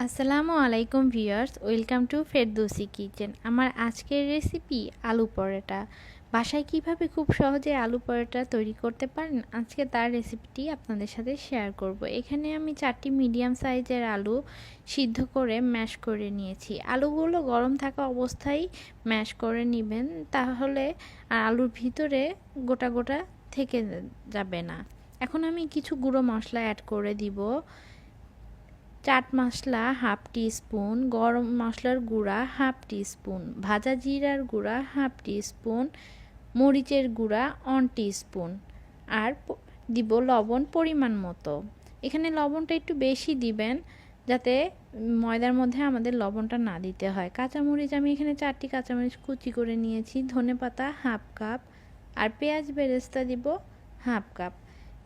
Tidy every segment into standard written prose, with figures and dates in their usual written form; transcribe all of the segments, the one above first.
আসসালামু আলাইকুম viewers, welcome to Ferdousi kitchen. আমার আজকের রেসিপি আলু পরোটা। বাসায় কিভাবে খুব সহজে আলু পরোটা তৈরি করতে পারেন, আজকে তার রেসিপিটি আপনাদের সাথে শেয়ার করব। এখানে আমি 4টি মিডিয়াম সাইজের আলু সিদ্ধ করে ম্যাশ করে নিয়েছি। আলুগুলো গরম থাকা অবস্থায় ম্যাশ করে নেবেন, তাহলে আলুর ভিতরে গোটা গোটা থেকে যাবে না। এখন আমি কিছু গুঁড়ো মশলা অ্যাড করে দিব। চাট মশলা হাফ টি স্পুন, গরম মশলার গুঁড়া হাফ টি স্পুন, ভাজা জিরার গুঁড়া হাফ টি স্পুন, মরিচের গুঁড়া 1 টি স্পুন, আর দিব লবণ পরিমাণ মতো। এখানে লবণটা একটু বেশি দিবেন, যাতে ময়দার মধ্যে আমাদের লবণটা না দিতে হয়। কাঁচামরিচ আমি এখানে 4টি কাঁচামরিচ কুচি করে নিয়েছি, ধনেপাতা হাফ কাপ, আর পেঁয়াজ বেরেস্তা দিব হাফ কাপ।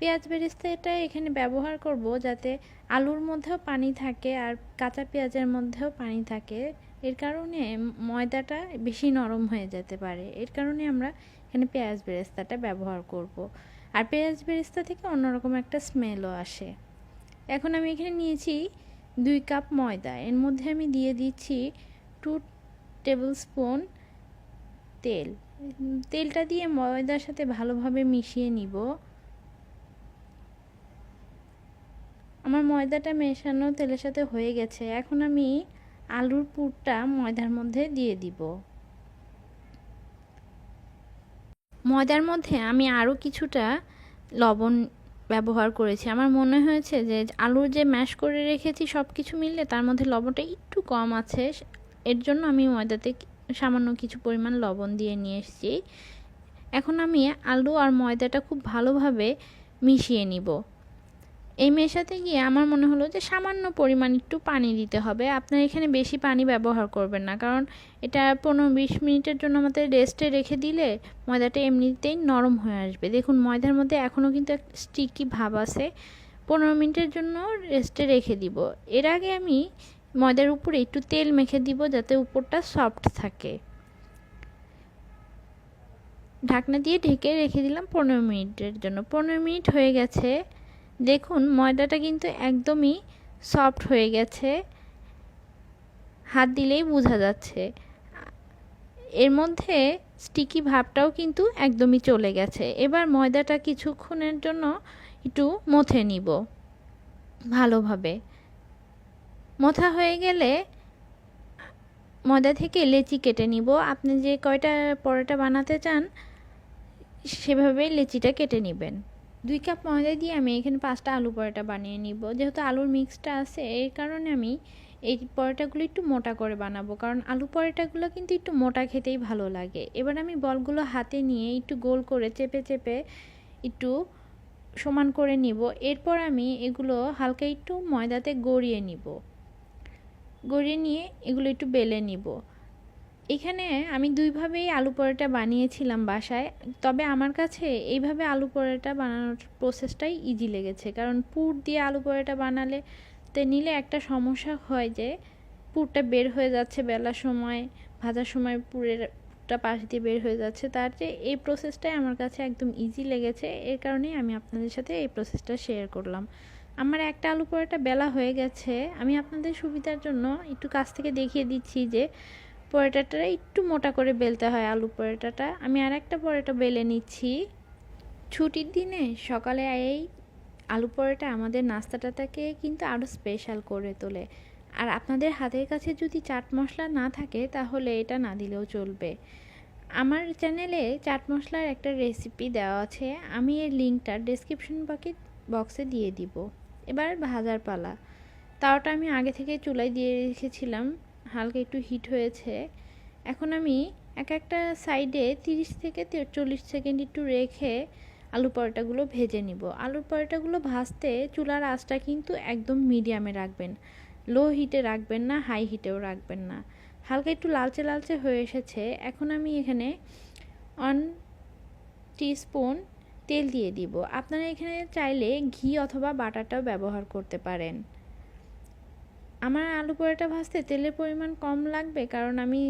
পেঁয়াজ বেরেস্তা এটা এখানে ব্যবহার করব যাতে আলুর মধ্যেও পানি থাকে আর কাঁচা পেঁয়াজের মধ্যেও পানি থাকে। এর কারণে ময়দাটা বেশি নরম হয়ে যেতে পারে, এর কারণে আমরা এখানে পেঁয়াজ বেরেস্তাটা ব্যবহার করব। আর পেঁয়াজ বেরেস্তা থেকে অন্যরকম একটা স্মেলও আসে। এখন আমি এখানে নিয়েছি 2 কাপ ময়দা, এর মধ্যে আমি দিয়ে দিচ্ছি 2 টেবিল স্পুন তেল। তেলটা দিয়ে ময়দার সাথে ভালোভাবে মিশিয়ে নিব। আমার ময়দাটা মেশানো তেলের সাথে হয়ে গেছে। এখন আমি আলুর পুরটা ময়দার মধ্যে দিয়ে দিব। ময়দার মধ্যে আমি আরও কিছুটা লবণ ব্যবহার করেছি। আমার মনে হয়েছে যে আলুর যে ম্যাশ করে রেখেছি সব কিছু মিললে তার মধ্যে লবণটা একটু কম আছে, এর জন্য আমি ময়দাতে সামান্য কিছু পরিমাণ লবণ দিয়ে নিয়ে এসেছি। এখন আমি আলু আর ময়দাটা খুব ভালোভাবে মিশিয়ে নিব। এই মেশাতে গিয়ে আমার মনে হলো যে সামান্য পরিমাণ একটু পানি দিতে হবে। আপনারা এখানে বেশি পানি ব্যবহার করবেন না, কারণ এটা 15-20 মিনিটের জন্য আমাদের রেস্টে রেখে দিলে ময়দাটা এমনিতেই নরম হয়ে আসবে। দেখুন ময়দার মধ্যে এখনও কিন্তু একটা স্টিকি ভাব আছে। 15 মিনিটের জন্য রেস্টে রেখে দিব। এর আগে আমি ময়দার উপরে একটু তেল মেখে দিব যাতে উপরটা সফট থাকে। ঢাকনা দিয়ে ঢেকে রেখে দিলাম 15 মিনিটের জন্য। 15 মিনিট হয়ে গেছে। দেখুন ময়দাটা কিন্তু একদমই সফট হয়ে গেছে, হাত দিলেই বোঝা যাচ্ছে। এর মধ্যে স্টিকি ভাবটাও কিন্তু একদমই চলে গেছে। এবার ময়দাটা কিছুক্ষণের জন্য একটু মথে নিব ভালোভাবে। মথা হয়ে গেলে ময়দা থেকে লেচি কেটে নিব। আপনি যে কয়টা পরোটা বানাতে চান সেভাবে লেচিটা কেটে নেবেন। 2 কাপ ময়দা দিয়ে আমি এখানে 5টা আলু পরোটা বানিয়ে নিব। যেহেতু আলুর মিক্সটা আছে, এর কারণে আমি এই পরোটাগুলো একটু মোটা করে বানাবো, কারণ আলু পরোটাগুলো কিন্তু একটু মোটা খেতেই ভালো লাগে। এবার আমি বলগুলো হাতে নিয়ে একটু গোল করে চেপে চেপে একটু সমান করে নিব। এরপর আমি এগুলো হালকা একটু ময়দাতে গড়িয়ে নিব। গড়িয়ে নিয়ে এগুলো একটু বেলে নিব। এখানে আমি 2ভাবেই আলু পরোটা বানিয়েছিলাম বাসায়, তবে আমার কাছে এইভাবে আলু পরোটা বানানোর প্রসেসটাই ইজি লেগেছে। কারণ পুর দিয়ে আলু পরোটা বানালে নিলে একটা সমস্যা হয় যে পুরটা বের হয়ে যাচ্ছে বেলার সময়, ভাজার সময় পুরটা পাশ দিয়ে বের হয়ে যাচ্ছে। তার যে এই প্রসেসটাই আমার কাছে একদম ইজি লেগেছে, এর কারণেই আমি আপনাদের সাথে এই প্রসেসটা শেয়ার করলাম। আমার একটা আলু পরোটা বেলা হয়ে গেছে। আমি আপনাদের সুবিধার জন্য একটু কাছ থেকে দেখিয়ে দিচ্ছি যে পরোটাটা একটু মোটা করে বেলতে হয়। আলু পরোটাটা আমি আর একটা পরোটা বেলে নিচ্ছি। ছুটির দিনে সকালে এই আলু পরোটা আমাদের নাস্তাটাকে কিন্তু আরও স্পেশাল করে তোলে। আর আপনাদের হাতের কাছে যদি চাট মশলা না থাকে তাহলে এটা না দিলেও চলবে। আমার চ্যানেলে চাট মশলার একটা রেসিপি দেওয়া আছে, আমি এর লিঙ্কটা ডেসক্রিপশন বক্সে দিয়ে দিব। এবার ভাজার পালা। তাওয়াটা আমি আগে থেকে চুলায় দিয়ে রেখেছিলাম, হালকা একটু হিট হয়েছে। এখন আমি একটা সাইডে 30 থেকে 40 সেকেন্ড একটু রেখে আলু পরোটাগুলো ভেজে নিব। আলুর পরোটাগুলো ভাজতে চুলার আঁচটা কিন্তু একদম মিডিয়ামে রাখবেন, লো হিটে রাখবেন না, হাই হিটেও রাখবেন না। হালকা একটু লালচে লালচে হয়ে এসেছে। এখন আমি এখানে 1 টিস্পুন তেল দিয়ে দিব। আপনারা এখানে চাইলে ঘি অথবা বাটারটাও ব্যবহার করতে পারেন। আমার আলু পরোটা ভাজতে তেলের পরিমাণ কম লাগবে, কারণ আমি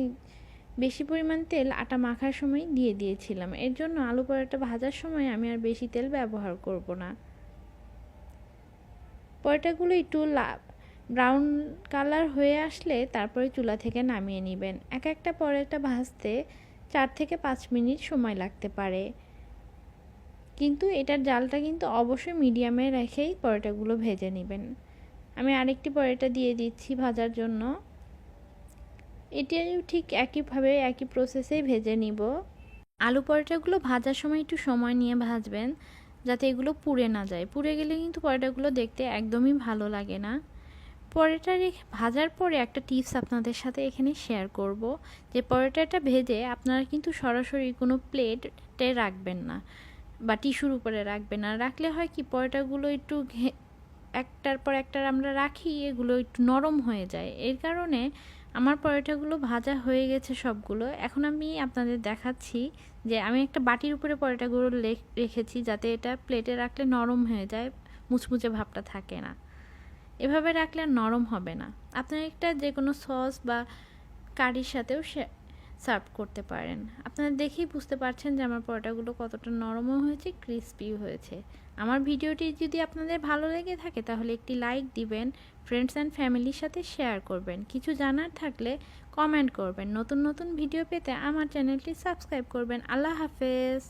বেশি পরিমাণ তেল আটা মাখার সময় দিয়ে দিয়েছিলাম। এর জন্য আলু পরোটা ভাজার সময় আমি আর বেশি তেল ব্যবহার করব না। পরোটাগুলো একটু ব্রাউন কালার হয়ে আসলে তারপরে চুলা থেকে নামিয়ে নেবেন। এক একটা পরোটা ভাজতে 4 থেকে 5 মিনিট সময় লাগতে পারে, কিন্তু এটার জালটা কিন্তু অবশ্যই মিডিয়ামে রেখেই পরোটাগুলো ভেজে নেবেন। আমি আরেকটি পরোটা দিয়ে দিচ্ছি ভাজার জন্য। এটিও ঠিক একইভাবে একই প্রসেসেই ভেজে নিব। আলু পরোটাগুলো ভাজার সময় একটু সময় নিয়ে ভাজবেন, যাতে এগুলো পুড়ে না যায়। পুড়ে গেলে কিন্তু পরোটাগুলো দেখতে একদমই ভালো লাগে না। পরোটা ভাজার পরে একটা টিপস আপনাদের সাথে এখানে শেয়ার করব, যে পরোটাটা ভেজে আপনারা কিন্তু সরাসরি কোনো প্লেটে রাখবেন না বা টিস্যুর উপরে রাখবেন না। রাখলে হয় কি, পরোটাগুলো একটু একটার পর একটার আমরা রাখি, এগুলো একটু নরম হয়ে যায়। এর কারণে আমার পরোটাগুলো ভাজা হয়ে গেছে সবগুলো। এখন আমি আপনাদের দেখাচ্ছি যে আমি একটা বাটির উপরে পরোটাগুলো রেখেছি, যাতে এটা প্লেটে রাখলে নরম হয়ে যায়, মুচমুচে ভাবটা থাকে না। এভাবে রাখলে আর নরম হবে না। আপনারা একটা যে কোনো সস বা কারির সাথেও সার্ভ করতে পারেন। আপনারা দেখেই বুঝতে পারছেন যে আমার পরোটাগুলো কতটা নরমও হয়েছে, ক্রিস্পিও হয়েছে। আমার ভিডিওটি যদি আপনাদের ভালো লেগে থাকে তাহলে একটি লাইক দিবেন, ফ্রেন্ডস অ্যান্ড ফ্যামিলির সাথে শেয়ার করবেন। কিছু জানার থাকলে কমেন্ট করবেন। নতুন নতুন ভিডিও পেতে আমার চ্যানেলটি সাবস্ক্রাইব করবেন। আল্লাহ হাফেজ।